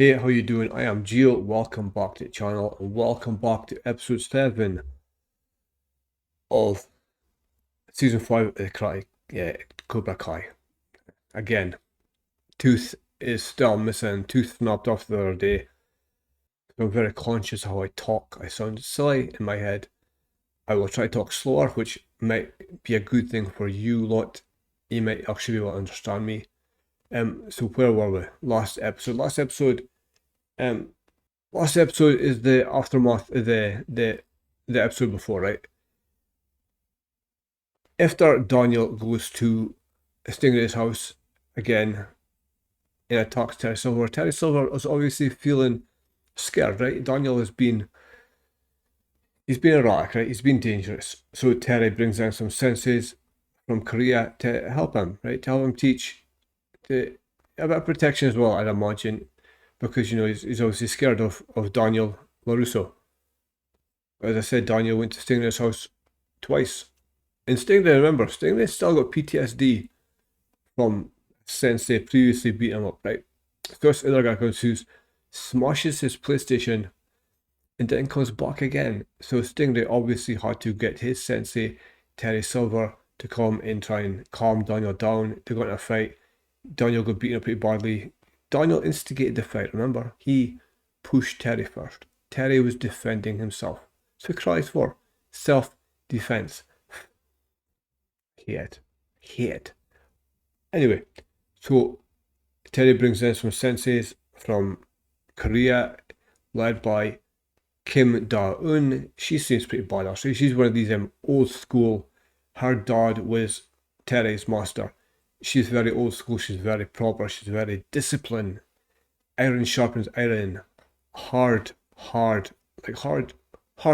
Hey, how you doing? I am Gio. Welcome back to the channel and welcome back to episode 7 of season 5 of the CobraKai. Again, tooth is still missing. Tooth snapped off the other day. I'm very conscious of how I talk. I sound silly in my head. I will try to talk slower, which might be a good thing for you lot. You might actually be able to understand me. So where were we? Last episode. Um, Last episode is the aftermath of the episode before, right? After Daniel goes to Stingray's house again and attacks Terry Silver is obviously feeling scared, right? Daniel he's been erratic, right? He's been dangerous. So Terry brings in some senseis from Korea to help him, right? To help him teach a bit of protection as well, I'd imagine, because he's obviously scared of Daniel LaRusso. As I said, Daniel went to Stingray's house twice. And Stingray, remember, Stingray still got PTSD from Sensei previously beat him up, right? First other guy comes who smashes his PlayStation and then comes back again. So Stingray obviously had to get his Sensei, Terry Silver, to come and try and calm Daniel down. They got in a fight. Daniel got beaten up pretty badly. Daniel instigated the fight, remember? He pushed Terry first. Terry was defending himself. So he cries for self-defense. Hate. Anyway, so Terry brings in some senseis from Korea, led by Kim Da-eun. She seems pretty badass. She's one of these old school. Her dad was Terry's master. She's very old school. She's very proper. She's very disciplined. Iron sharpens iron. Hard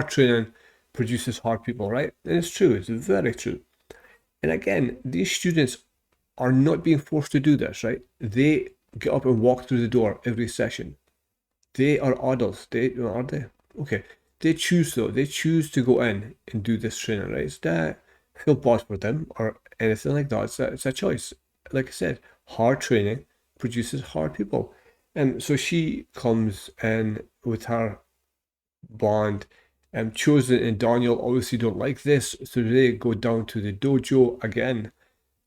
training produces hard people, right? And it's true. It's very true. And again, these students are not being forced to do this, right? They get up and walk through the door every session. They are adults. Are they? Okay. They choose though. They choose to go in and do this training, right? It's not feel bad for them or anything like that. It's a choice. Like I said, hard training produces hard people. And so she comes in with her bond. Chosen and Daniel obviously don't like this, so they go down to the dojo again.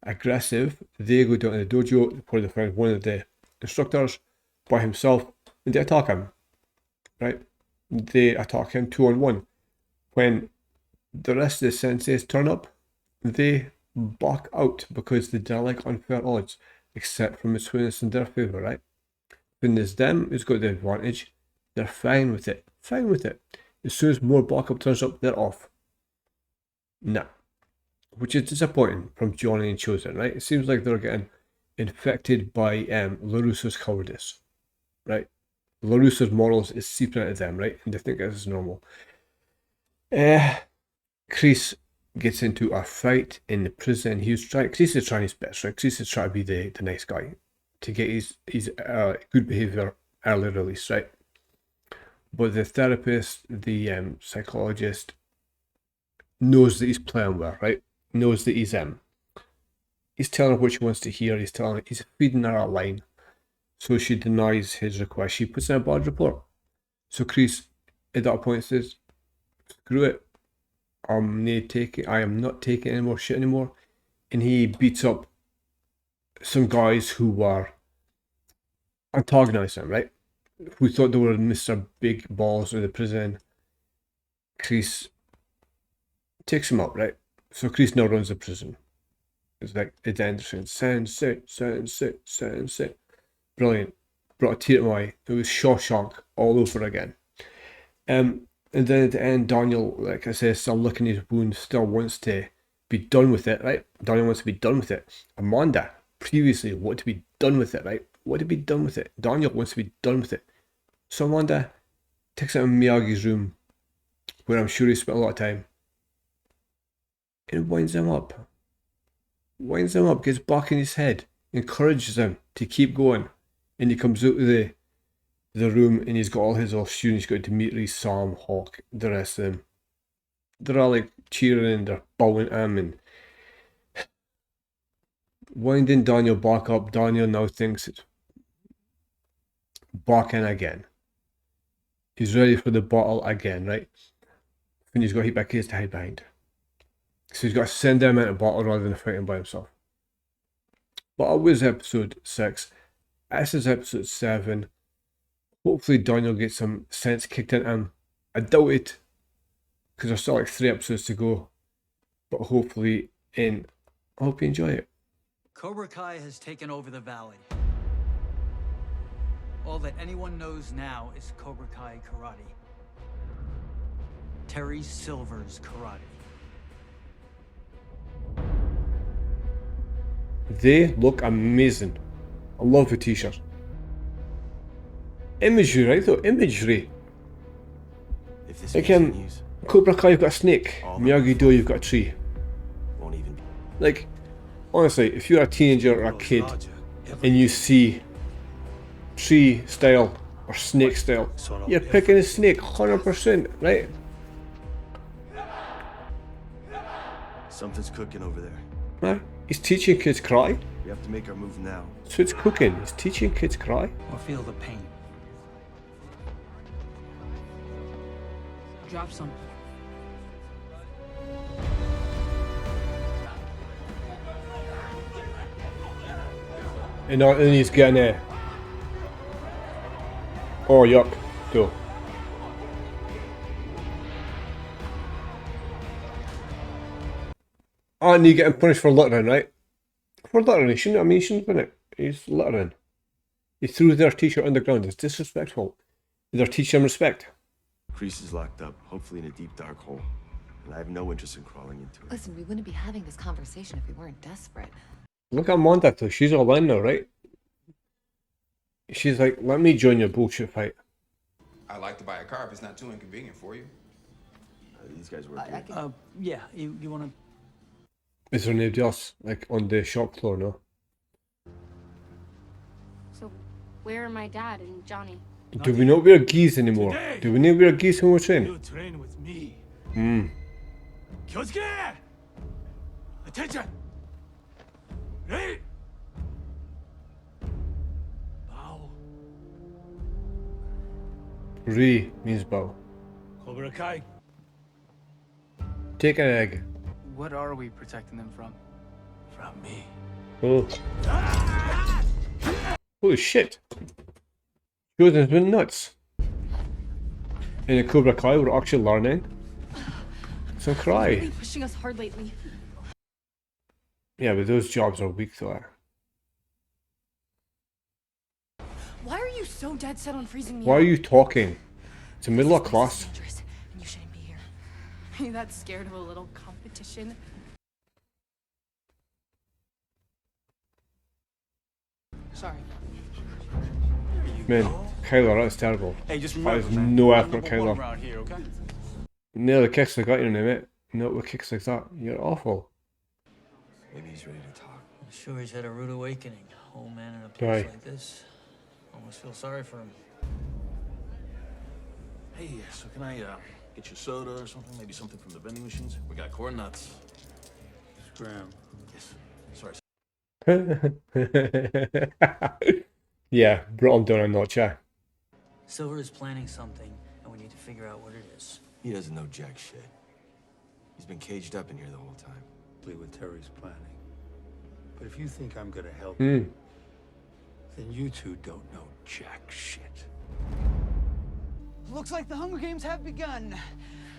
Aggressive. They go down to the dojo where they find one of the instructors by himself and they attack him. Right? They attack him 2-on-1. When the rest of the senseis turn up, they back out because they don't like unfair odds, except from it's when it's in their favour, right? When it's them who's got the advantage, they're fine with it. Fine with it. As soon as more backup turns up, they're off. Nah. Which is disappointing from Johnny and Chosen, right? It seems like they're getting infected by LaRusso's cowardice, right? LaRusso's morals is seeping out of them, right? And they think this is normal. Chris gets into a fight in the prison. Chris is trying his best, right? Chris is trying to be the nice guy to get his good behavior early release, right? But the therapist, the psychologist, knows that he's playing well, right? Knows that he's telling her what she wants to hear. He's feeding her a line. So she denies his request. She puts in a bad report. So Chris, at that point, says, "Screw it. I am not taking any more shit anymore." And he beats up some guys who were antagonizing him, right? Who thought they were Mr. Big Balls in the prison. Chris takes him out, right? So Chris now runs the prison. It's like it's Anderson. Sensei. Brilliant. Brought a tear to my eye. It was Shawshank all over again. And then at the end, Daniel, like I said, still licking his wound, still wants to be done with it, right? Daniel wants to be done with it. Amanda previously wanted to be done with it, right? Wanted to be done with it. Daniel wants to be done with it. So Amanda takes him in Miyagi's room, where I'm sure he spent a lot of time, and winds him up. Gets back in his head, encourages him to keep going, and he comes out of the room and he's got all his old students. He's got Dimitri, Sam, Hawk, the rest of them. They're all like cheering and they're bowing at him and winding Daniel back up. Daniel now thinks it's barking again. He's ready for the bottle again, right? And he's got hit by kids to hide behind. So he's got to send them out a bottle rather than fighting by himself. But that was episode 6. This is episode 7. Hopefully Daniel gets some sense kicked into him. I doubt it, because there's still like 3 episodes to go. But hopefully, I hope you enjoy it. CobraKai has taken over the valley. All that anyone knows now is CobraKai karate. Terry Silver's karate. They look amazing. I love the t-shirt. Imagery, right though? Imagery. If this Like continues, CobraKai, you've got a snake. Miyagi Do, you've got a tree. won't even be. Like, honestly, if you're a teenager or a kid and you see tree style or snake style, you're picking a snake 100%, right? Something's cooking over there. Right? He's teaching kids karate. We have to make our move now. So it's cooking. He's teaching kids karate. Or feel the pain. Drop some. And then he's getting a... Oh, yuck. Cool. And you getting punished for littering, right? For littering, he shouldn't have been it. He's littering. He threw their t-shirt on the ground. It's disrespectful. They're teaching him respect. Crease is locked up, hopefully in a deep dark hole. And I have no interest in crawling into it. Listen, we wouldn't be having this conversation if we weren't desperate. Look at Amanda though. She's all in now, right? She's like, let me join your bullshit fight. I'd like to buy a car if it's not too inconvenient for you. These guys work here. Yeah, you wanna... Is there anybody else, like, on the shop floor, no? So, where are my dad and Johnny? Do we not wear geese anymore? Do we need to wear geese when we're training? You train with me. Hmm. Kyosuke! Attention! Ready? Bow. Re means bow. CobraKai. Take an egg. What are we protecting them from? From me. Oh. Holy shit. Jordan's been nuts. In a CobraKai, we're actually learning some You've karate. been pushing us hard lately. Yeah, but those jobs are weak though. Why are you so dead set on freezing me? Why are you talking? It's the middle of This class. is dangerous, and you shouldn't be here. Are you that scared of a little competition? Sorry. Man, Kyler, that's terrible. Hey, just That remember, is man, no I'm effort, number one Kyler. around here, okay? No, the kicks like that, you know, mate. Not with kicks like that. You're awful. Maybe he's ready to talk. I'm sure he's had a rude awakening. Old man in a place Right. like this. Almost feel sorry for him. Hey, so can I get you soda or something? Maybe something from the vending machines? We got corn nuts. Scram. Yes. Sorry. Yeah, brought him down a notch, yeah. Silver is planning something, and we need to figure out what it is. He doesn't know jack shit. He's been caged up in here the whole time. With Terry's planning. But if you think I'm gonna help Hmm. you, then you two don't know jack shit. Looks like the Hunger Games have begun.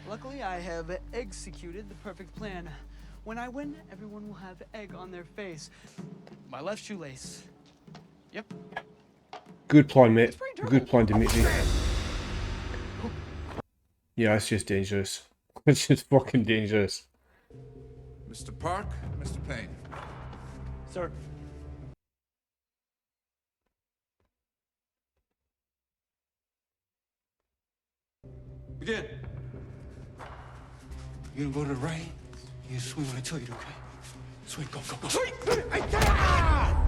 Luckily, I have executed the perfect plan. When I win, everyone will have egg on their face. My left shoelace. Yep. Good plan, mate. Good plan, Dimitri. Yeah, it's just dangerous. It's just fucking dangerous. Mr. Park, Mr. Payne. Sir. Begin. You gonna go to the right? You swing when I tell you to, okay? Swing, go, go, go. Swing!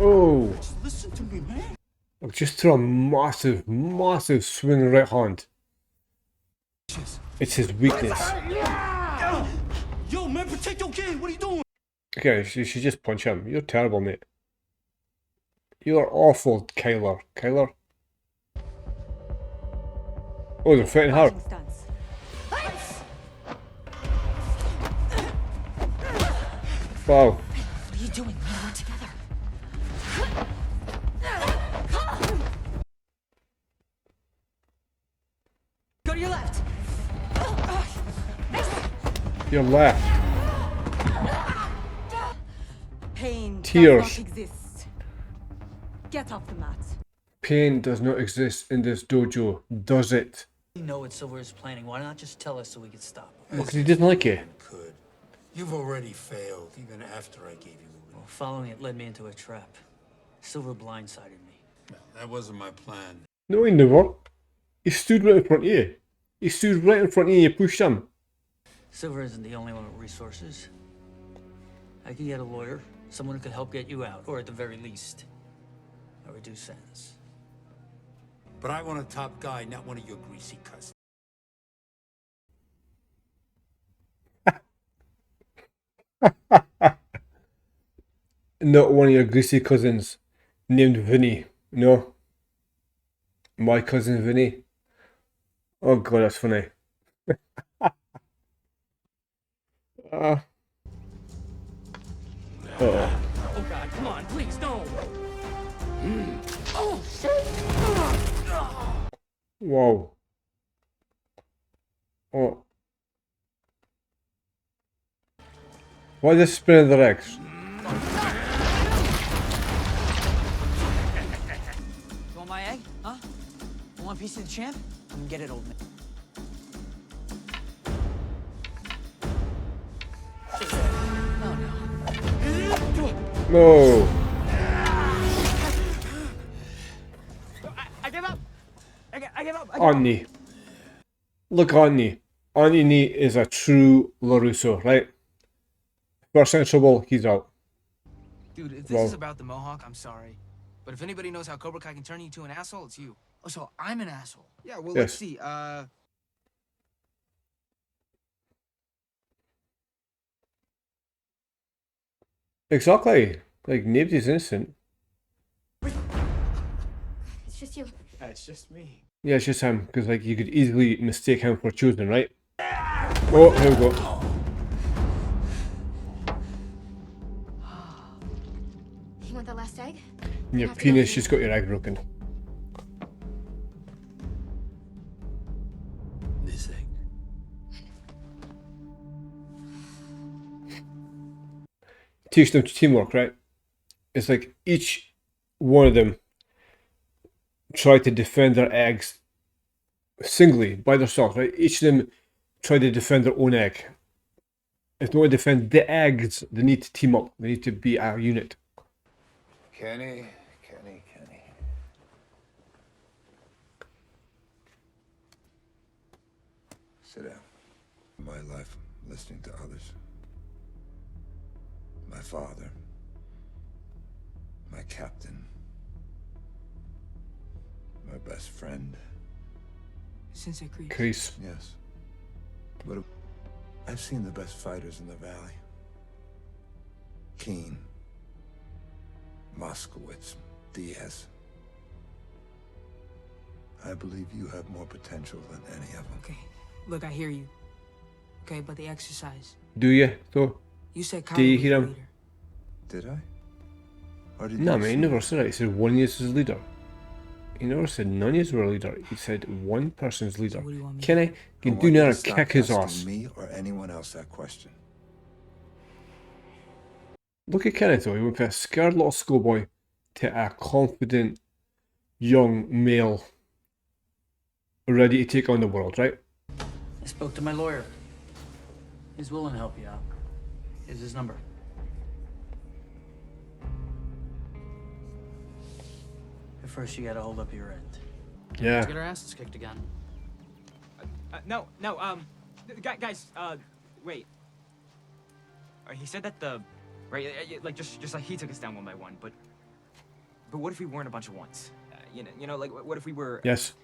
Oh! Just listen to me, man. I've just threw a massive, massive swing right hand. It's his weakness. Yo, man, protect your kid. What are you doing? Okay, you should just punch him. You're terrible, mate. You're awful, Kyler. Kyler? Oh, they're fighting hard. Stunts. Wow. What are you doing? We're not together. Go to your left. Your left. Pain Tears. does not exist. Get off the mat. Pain does not exist in this dojo, does it? You know what Silver is planning. Why not just tell us so we can stop him? Because he didn't like it. Could. You've already failed, even after I gave you the Well, following it led me into a trap. Silver blindsided me. No, that wasn't my plan. No, he never. He stood right in front of you. He stood right in front of you and you pushed him. Silver isn't the only one with resources. I could get a lawyer, someone who could help get you out, or at the very least, a reduced sentence. But I want a top guy, not one of your greasy cousins. Not one of your greasy cousins named Vinny. No. My cousin Vinny. Oh god, that's funny. Uh-oh. Oh God, come on, please, no! Oh, shit! Whoa. Oh. Why are they spinning their eggs? You want my egg? Huh? You want a piece of the champ? You can get it, old man. No. I give up. I give up. Auntie. Look, Auntie. Auntie Nee is a true LaRusso, right? First in trouble, he's out. Dude, if this is about the Mohawk, I'm sorry. But if anybody knows how CobraKai can turn you to an asshole, it's you. Oh, so I'm an asshole. Yeah, well, Yes. let's see. Exactly. Like, nobody's innocent. It's just you. It's just me. Yeah, it's just him, because, like, you could easily mistake him for choosing, right? Oh, here we go. You want the last egg? Your Have to go penis through- just got your egg broken. This egg. Teach them teamwork, right? It's like each one of them try to defend their eggs singly by themselves, right? Each of them try to defend their own egg. If they want to defend the eggs, they need to team up. They need to be a unit. Kenny. Sit down. My life, listening to others. My father. My captain. My best friend. Sensei Kreese. Crease. Yes. But I've seen the best fighters in the valley. Keen. Moskowitz. Diaz. I believe you have more potential than any of them. Okay, look, I hear you. Okay, but the exercise. Do you, though? You said Do you Kyrie was hear the him? leader. Did I? Or did No, you man, he see never it? said that. He said one is his leader. He never said none of us were a leader. He said one person's leader. what do you want me to Kenny I can want do you now to to stop kick his asking ass. me or anyone else that question. Look at Kenny though. He went from a scared little schoolboy to a confident young male ready to take on the world, right? I spoke to my lawyer. He's willing to help you out. Here's his number. But first, you gotta hold up your end. Yeah. Let's get our asses kicked again. No, guys, wait. He said that like just like he took us down one by one, but what if we weren't a bunch of ones? You know, like what if we were? Yes.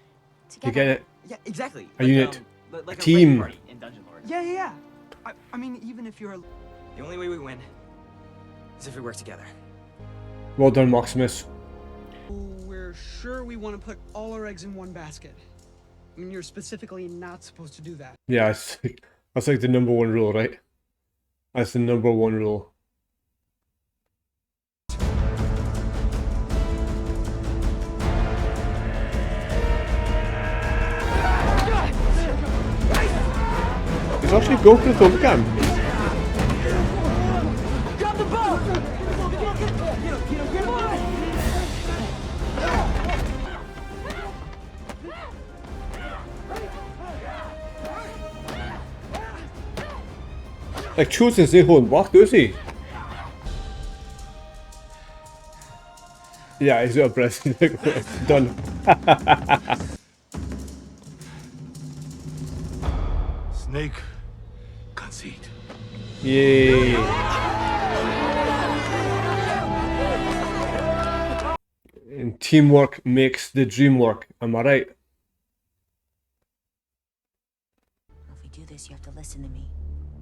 Together. You get it? Yeah, exactly. A unit. Like A team. raid party in Dungeon Lord. Yeah. I mean, even if you're The only way we win is if we work together. Well done, Maximus. we're sure we want to put all our eggs in one basket. I mean, you're specifically not supposed to do that. Yeah, that's like the number one rule, right? That's the number one rule. He's actually going for the thumb cam. Grab the ball! Like, choosing to holding back, does he? Yeah, he's got a breath. Done. Snake conceit. Yay. And teamwork makes the dream work. Am I right? If we do this, you have to listen to me.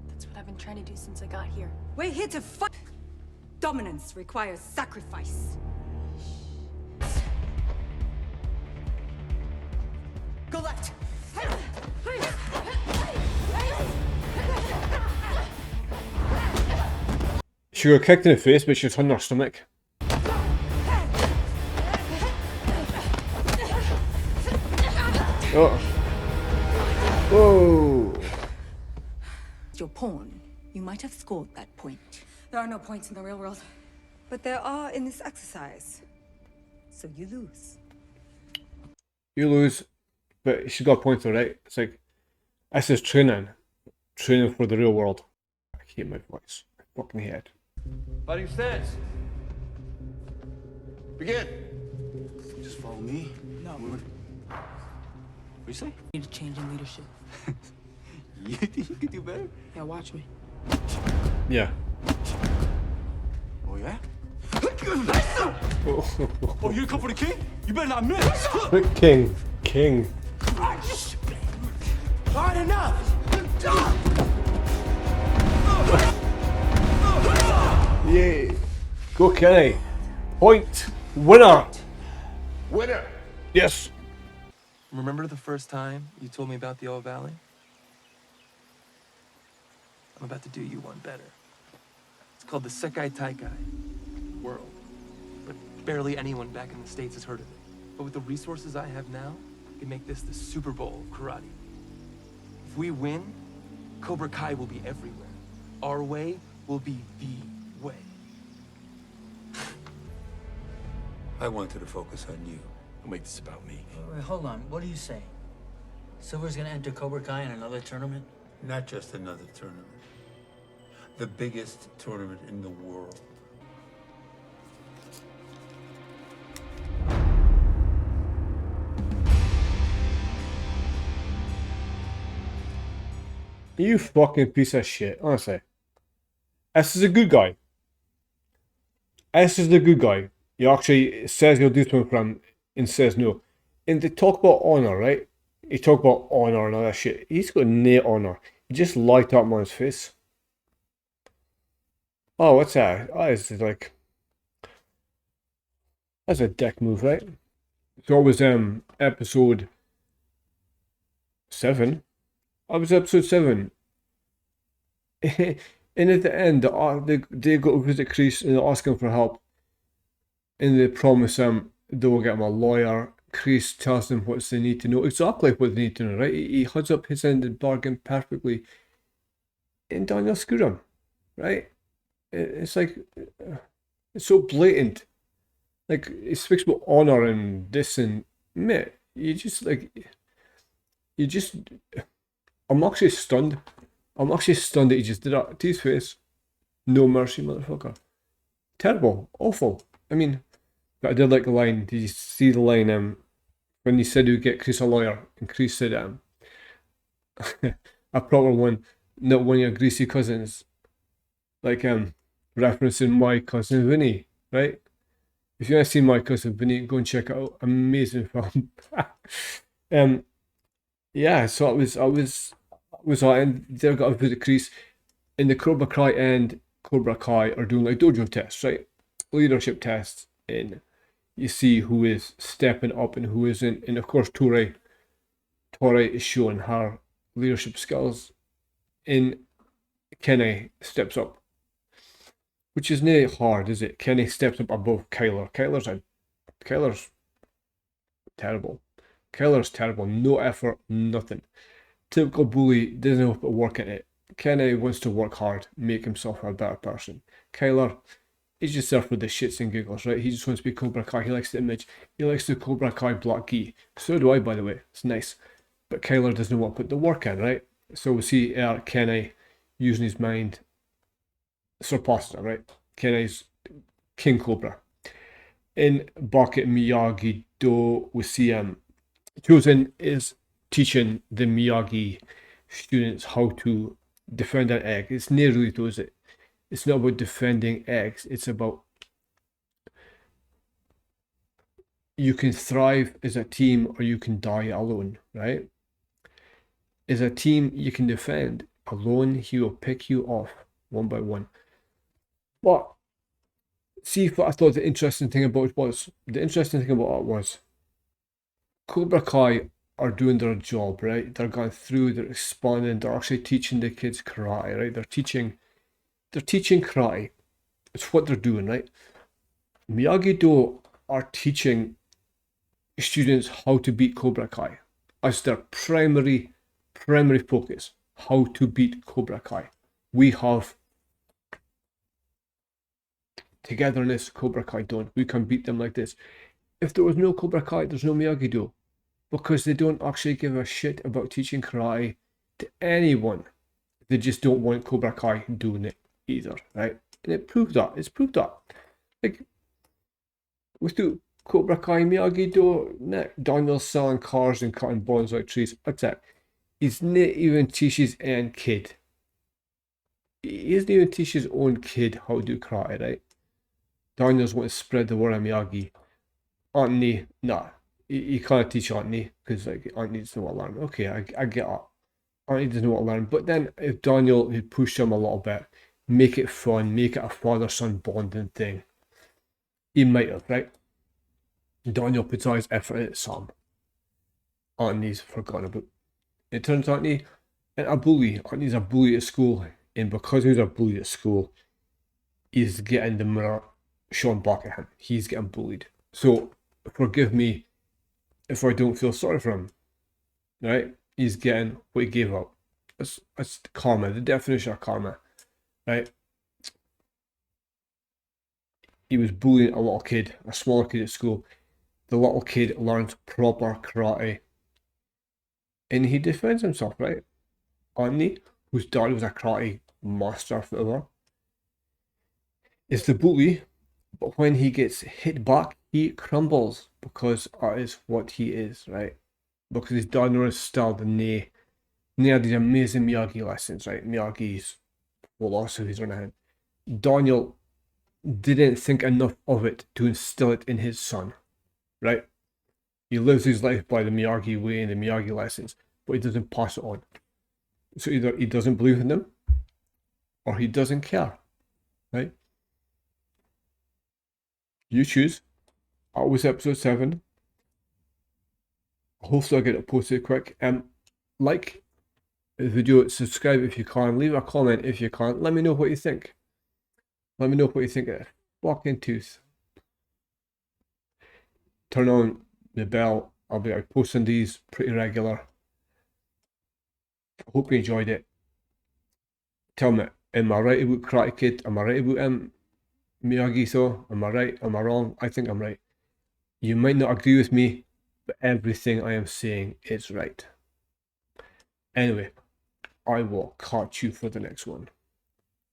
That's what I've been trying to do since I got here. We're here to fight. Dominance requires sacrifice. Go left. She got kicked in the face, but she was on her stomach. Oh. Whoa. Your pawn. You might have scored that point. There are no points in the real world. But there are in this exercise. So you lose. You lose, but she got points, alright? It's like, this is training. Training for the real world. I hate my voice. I fucking hate it. Fighting stance. Begin. Just follow me. No. What you say? Need a change in leadership. You think you could do better? Yeah, watch me. Yeah. Oh yeah? Oh, you come for the king? You better not miss. Quick, King. King. Hard enough. Yay. Go, Kenny. Point. Winner. Winner. Yes. Remember the first time you told me about the old valley? I'm about to do you one better. It's called the Sekai Taikai world. But barely anyone back in the States has heard of it. But with the resources I have now, I can make this the Super Bowl of karate. If we win, CobraKai will be everywhere. Our way will be the way. I wanted to focus on you. Don't make this about me. Wait, hold on. What are you saying? Silver's gonna enter CobraKai in another tournament? Not just another tournament. The biggest tournament in the world. You fucking piece of shit, honestly. S is a good guy. S is the good guy. He actually says he'll do something for him and says no. And they talk about honor, right? He talk about honor and all that shit. He's got no honor. He just light up man's face. Oh, what's that? Oh, it's like... That's a dick move, right? So it was episode 7. I was episode 7. And at the end, they go to visit Kreese and they ask him for help. And they promise him they will get him a lawyer. Kreese tells them what they need to know. Exactly what they need to know, right? He holds up his end of the bargain perfectly. And Daniel screwed him, right? It's like, it's so blatant. Like, he speaks about honor and this and, mate, I'm actually stunned. I'm actually stunned that he just did that to his face. No mercy, motherfucker. Terrible. Awful. I mean, but I did like the line. Did you see the line when he said he would get Kreese a lawyer? And Kreese said, a proper one, not one of your greasy cousins. Like, referencing My Cousin Vinny, right? If you want to see My Cousin Vinny, go and check it out. Amazing film. Yeah, so it was and they've got to visit Kreese. In the CobraKai and CobraKai are doing like dojo tests, right? Leadership tests, and you see who is stepping up and who isn't. And of course, Touré Tori is showing her leadership skills, and Kenny steps up, which is not hard, is it? Kenny steps up above Kyler. Kyler's terrible. Kyler's terrible. No effort, nothing. Typical bully, doesn't have to work at it. Kenny wants to work hard, make himself a better person. Kyler, he's just there for the shits and giggles, right? He just wants to be CobraKai. He likes the image. He likes the CobraKai black gi. So do I, by the way. It's nice. But Kyler doesn't want to put the work in, right? So we see Kenny using his mind, surpasses it, right? Kenny's King Cobra. In Bucket Miyagi Do, we see Chosen is teaching the Miyagi students how to defend an egg. It's nearly does it. It's not about defending eggs. It's about you can thrive as a team or you can die alone, right? As a team, you can defend. Alone, he will pick you off one by one. But see what I thought the interesting thing about it was. The interesting thing about it was CobraKai are doing their job, right? They're going through, they're expanding, they're actually teaching the kids karate, right? They're teaching karate. It's what they're doing, right? Miyagi Do are teaching students how to beat CobraKai as their primary focus. How to beat CobraKai. We have togetherness, CobraKai don't. We can beat them like this. If there was no CobraKai, there's no Miyagi Do. Because they don't actually give a shit about teaching karate to anyone. They just don't want CobraKai doing it either, right? And it proved that. It's proved that. Like, without CobraKai, Miyagi Do, Daniel's selling cars and cutting bonsai trees. That's it. He's not even teach his own kid. He doesn't even teach his own kid how to do karate, right? Daniel's want to spread the word of Miyagi. Anthony, nah. You can't teach Anthony because like Anthony doesn't want to learn. Okay, I get that. Anthony doesn't want to learn. But then if Daniel had pushed him a little bit, make it fun, make it a father-son bonding thing, he might have, right? Daniel puts all his effort into some. Anthony's forgotten about. It turns out Anthony's a bully. Anthony's a bully at school. And because he's a bully at school, he's getting the mirror shown back at him. He's getting bullied. So forgive me if I don't feel sorry for him, right? He's getting what he gave up. That's karma, the definition of karma, right? He was bullying a little kid, a smaller kid at school. The little kid learns proper karate, and he defends himself, right? Anthony, whose dad was a karate master forever, is the bully, but when he gets hit back, he crumbles because that is what he is, right? Because his dad knows still the They had these amazing Miyagi lessons, right? Miyagi's philosophies on him. Daniel didn't think enough of it to instill it in his son, right? He lives his life by the Miyagi way and the Miyagi lessons, but he doesn't pass it on. So either he doesn't believe in them or he doesn't care, right? You choose. That was episode 7. Hopefully I'll get it posted quick. Like the video, subscribe if you can, leave a comment if you can. Let me know what you think. Let me know what you think of it. Walking tooth. Turn on the bell. I'll be posting these pretty regular. Hope you enjoyed it. Tell me, am I right about Karate Kid? Am I right about Miyagi-Do? Am I right? Am I wrong? I think I'm right. You might not agree with me, but everything I am saying is right. Anyway, I will catch you for the next one.